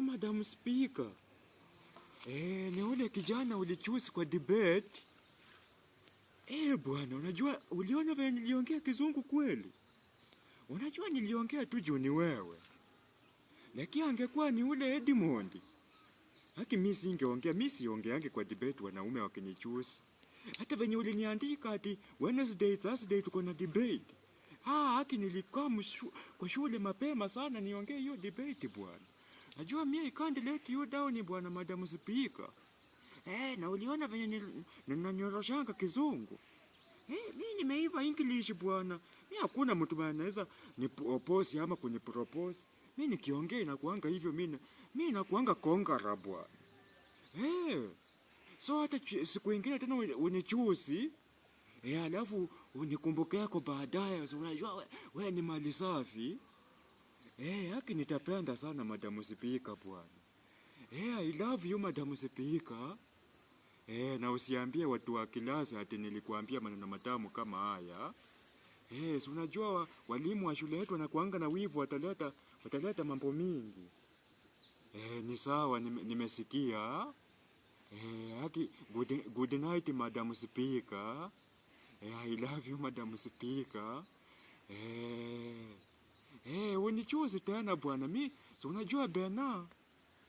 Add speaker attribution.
Speaker 1: Madam Speaker. Ni ule kijana ulichusi kwa debate. Bwana, unajua uliona vile niliongea kizungu kweli? Unajua niliongea tu juu ni wewe. Lakini angekuwa ni ule Edmond. Haki mimi singeongea, mimi siongeange kwa debate wanaume wakinichusi. Hata venye uliniandika ati Wednesday, Thursday tuko na debate. Haki nilikaa kwa shule mapema sana niongee hiyo debate bwana. Najua mimi I can't let you down bwana Madam Speaker. Na uliona venye ninanyoroshanga kizungu. Mimi nimeiva English bwana. Mimi hakuna mtu anaweza ni oppose ama kunipropose. Mimi nikiongea inakuanga hivyo mimi nakuanga kongara bwana. So hata siku nyingine tena unichusi. Alafu unikumbuke yako baadaye. So unajua wewe ni mali safi. Haki nitapenda sana Madam Speaker bwana. I love you Madam Speaker. Na usiambie watu wa kilasi ati nilikuambia maneno matamu kama haya. So unajua walimu wa shule yetu wanakuanga na wivu, wataleta mambo mingi. Ni sawa nimesikia. Haki good night Madam Speaker. I love you Madam Speaker. Unichuzi tena bwana, mimi si unajua Bernard.